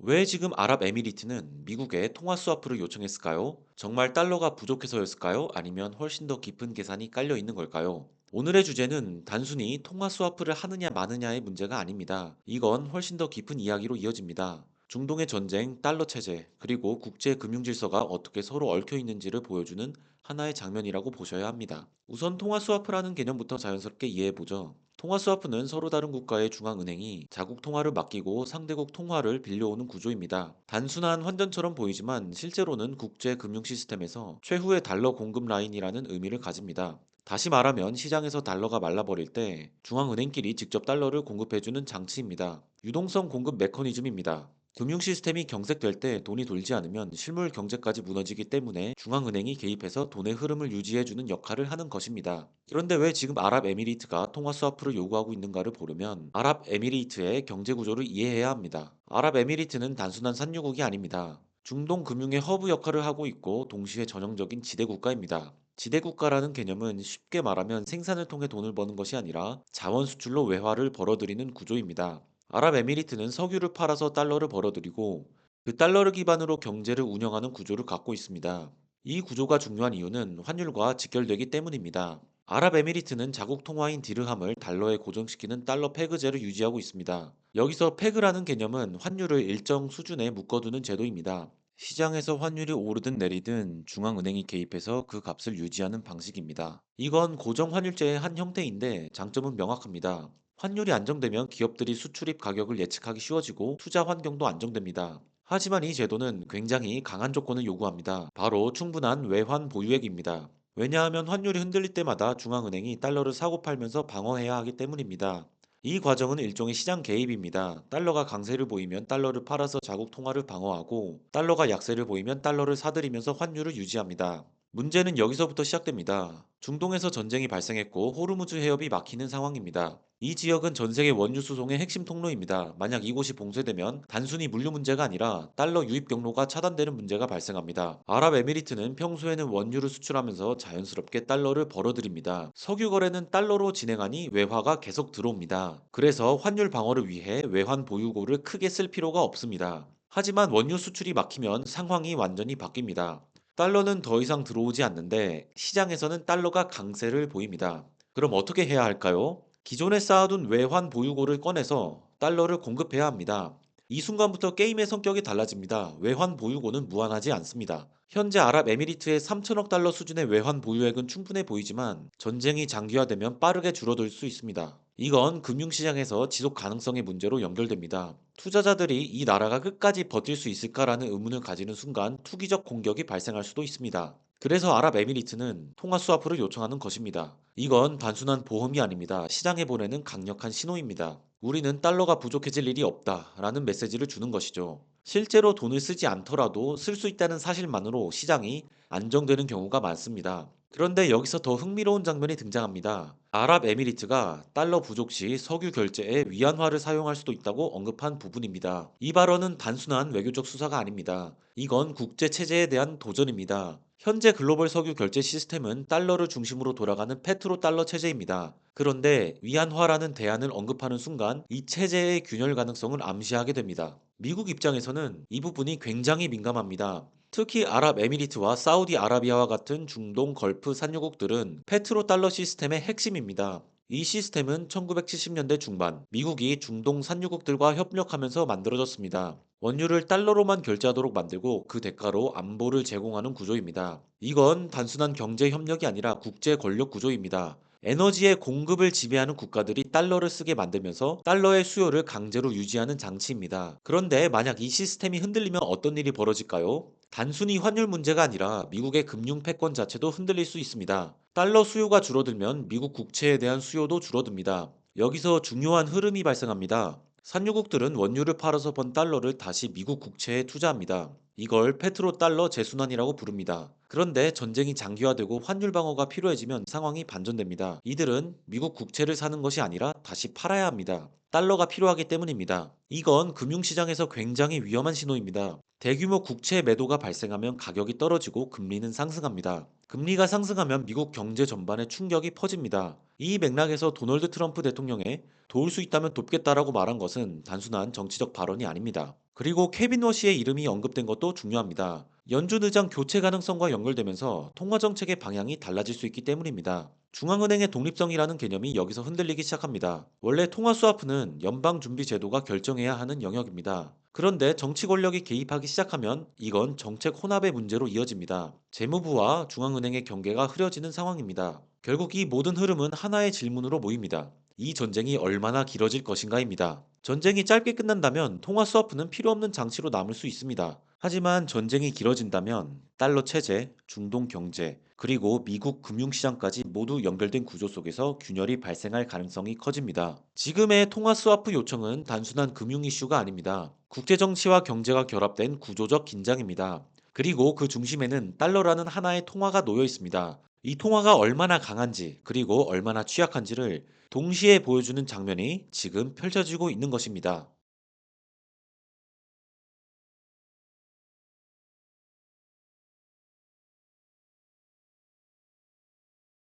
왜 지금 아랍에미리트는 미국에 통화 스와프를 요청했을까요? 정말 달러가 부족해서였을까요? 아니면 훨씬 더 깊은 계산이 깔려 있는 걸까요? 오늘의 주제는 단순히 통화 스와프를 하느냐 마느냐의 문제가 아닙니다. 이건 훨씬 더 깊은 이야기로 이어집니다. 중동의 전쟁, 달러 체제, 그리고 국제 금융 질서가 어떻게 서로 얽혀 있는지를 보여주는 하나의 장면이라고 보셔야 합니다. 우선 통화 스와프라는 개념부터 자연스럽게 이해해 보죠. 통화 스와프는 서로 다른 국가의 중앙은행이 자국 통화를 맡기고 상대국 통화를 빌려오는 구조입니다. 단순한 환전처럼 보이지만 실제로는 국제 금융 시스템에서 최후의 달러 공급 라인이라는 의미를 가집니다. 다시 말하면 시장에서 달러가 말라버릴 때 중앙은행끼리 직접 달러를 공급해주는 장치입니다. 유동성 공급 메커니즘입니다. 금융 시스템이 경색될 때 돈이 돌지 않으면 실물 경제까지 무너지기 때문에 중앙은행이 개입해서 돈의 흐름을 유지해주는 역할을 하는 것입니다. 그런데 왜 지금 아랍에미리트가 통화 스와프를 요구하고 있는가를 보려면 아랍에미리트의 경제 구조를 이해해야 합니다. 아랍에미리트는 단순한 산유국이 아닙니다. 중동 금융의 허브 역할을 하고 있고 동시에 전형적인 지대 국가입니다. 지대 국가라는 개념은 쉽게 말하면 생산을 통해 돈을 버는 것이 아니라 자원 수출로 외화를 벌어들이는 구조입니다. 아랍에미리트는 석유를 팔아서 달러를 벌어들이고 그 달러를 기반으로 경제를 운영하는 구조를 갖고 있습니다. 이 구조가 중요한 이유는 환율과 직결되기 때문입니다. 아랍에미리트는 자국 통화인 디르함을 달러에 고정시키는 달러 페그제를 유지하고 있습니다. 여기서 페그라는 개념은 환율을 일정 수준에 묶어두는 제도입니다. 시장에서 환율이 오르든 내리든 중앙은행이 개입해서 그 값을 유지하는 방식입니다. 이건 고정 환율제의 한 형태인데 장점은 명확합니다. 환율이 안정되면 기업들이 수출입 가격을 예측하기 쉬워지고 투자 환경도 안정됩니다. 하지만 이 제도는 굉장히 강한 조건을 요구합니다. 바로 충분한 외환 보유액입니다. 왜냐하면 환율이 흔들릴 때마다 중앙은행이 달러를 사고 팔면서 방어해야 하기 때문입니다. 이 과정은 일종의 시장 개입입니다. 달러가 강세를 보이면 달러를 팔아서 자국 통화를 방어하고 달러가 약세를 보이면 달러를 사들이면서 환율을 유지합니다. 문제는 여기서부터 시작됩니다. 중동에서 전쟁이 발생했고 호르무즈 해협이 막히는 상황입니다. 이 지역은 전 세계 원유 수송의 핵심 통로입니다. 만약 이곳이 봉쇄되면 단순히 물류 문제가 아니라 달러 유입 경로가 차단되는 문제가 발생합니다. 아랍에미리트는 평소에는 원유를 수출하면서 자연스럽게 달러를 벌어들입니다. 석유 거래는 달러로 진행하니 외화가 계속 들어옵니다. 그래서 환율 방어를 위해 외환 보유고를 크게 쓸 필요가 없습니다. 하지만 원유 수출이 막히면 상황이 완전히 바뀝니다. 달러는 더 이상 들어오지 않는데 시장에서는 달러가 강세를 보입니다. 그럼 어떻게 해야 할까요? 기존에 쌓아둔 외환 보유고를 꺼내서 달러를 공급해야 합니다. 이 순간부터 게임의 성격이 달라집니다. 외환 보유고는 무한하지 않습니다. 현재 아랍에미리트의 3천억 달러 수준의 외환 보유액은 충분해 보이지만 전쟁이 장기화되면 빠르게 줄어들 수 있습니다. 이건 금융시장에서 지속 가능성의 문제로 연결됩니다. 투자자들이 이 나라가 끝까지 버틸 수 있을까라는 의문을 가지는 순간 투기적 공격이 발생할 수도 있습니다. 그래서 아랍에미리트는 통화 스와프를 요청하는 것입니다. 이건 단순한 보험이 아닙니다. 시장에 보내는 강력한 신호입니다. 우리는 달러가 부족해질 일이 없다라는 메시지를 주는 것이죠. 실제로 돈을 쓰지 않더라도 쓸 수 있다는 사실만으로 시장이 안정되는 경우가 많습니다. 그런데 여기서 더 흥미로운 장면이 등장합니다. 아랍에미리트가 달러 부족 시 석유 결제에 위안화를 사용할 수도 있다고 언급한 부분입니다. 이 발언은 단순한 외교적 수사가 아닙니다. 이건 국제 체제에 대한 도전입니다. 현재 글로벌 석유 결제 시스템은 달러를 중심으로 돌아가는 페트로 달러 체제입니다. 그런데 위안화라는 대안을 언급하는 순간 이 체제의 균열 가능성을 암시하게 됩니다. 미국 입장에서는 이 부분이 굉장히 민감합니다. 특히 아랍에미리트와 사우디아라비아와 같은 중동 걸프 산유국들은 페트로 달러 시스템의 핵심입니다. 이 시스템은 1970년대 중반 미국이 중동 산유국들과 협력하면서 만들어졌습니다. 원유를 달러로만 결제하도록 만들고 그 대가로 안보를 제공하는 구조입니다. 이건 단순한 경제 협력이 아니라 국제 권력 구조입니다. 에너지의 공급을 지배하는 국가들이 달러를 쓰게 만들면서 달러의 수요를 강제로 유지하는 장치입니다. 그런데 만약 이 시스템이 흔들리면 어떤 일이 벌어질까요? 단순히 환율 문제가 아니라 미국의 금융 패권 자체도 흔들릴 수 있습니다. 달러 수요가 줄어들면 미국 국채에 대한 수요도 줄어듭니다. 여기서 중요한 흐름이 발생합니다. 산유국들은 원유를 팔아서 번 달러를 다시 미국 국채에 투자합니다. 이걸 페트로 달러 재순환이라고 부릅니다. 그런데 전쟁이 장기화되고 환율 방어가 필요해지면 상황이 반전됩니다. 이들은 미국 국채를 사는 것이 아니라 다시 팔아야 합니다. 달러가 필요하기 때문입니다. 이건 금융시장에서 굉장히 위험한 신호입니다. 대규모 국채 매도가 발생하면 가격이 떨어지고 금리는 상승합니다. 금리가 상승하면 미국 경제 전반에 충격이 퍼집니다. 이 맥락에서 도널드 트럼프 대통령의 도울 수 있다면 돕겠다라고 말한 것은 단순한 정치적 발언이 아닙니다. 그리고 케빈 워시의 이름이 언급된 것도 중요합니다. 연준 의장 교체 가능성과 연결되면서 통화 정책의 방향이 달라질 수 있기 때문입니다. 중앙은행의 독립성이라는 개념이 여기서 흔들리기 시작합니다. 원래 통화 스와프는 연방준비제도가 결정해야 하는 영역입니다. 그런데 정치 권력이 개입하기 시작하면 이건 정책 혼합의 문제로 이어집니다. 재무부와 중앙은행의 경계가 흐려지는 상황입니다. 결국 이 모든 흐름은 하나의 질문으로 모입니다. 이 전쟁이 얼마나 길어질 것인가입니다. 전쟁이 짧게 끝난다면 통화 스와프는 필요 없는 장치로 남을 수 있습니다. 하지만 전쟁이 길어진다면 달러 체제, 중동 경제, 그리고 미국 금융시장까지 모두 연결된 구조 속에서 균열이 발생할 가능성이 커집니다. 지금의 통화 스와프 요청은 단순한 금융 이슈가 아닙니다. 국제 정치와 경제가 결합된 구조적 긴장입니다. 그리고 그 중심에는 달러라는 하나의 통화가 놓여 있습니다. 이 통화가 얼마나 강한지, 그리고 얼마나 취약한지를 동시에 보여주는 장면이 지금 펼쳐지고 있는 것입니다.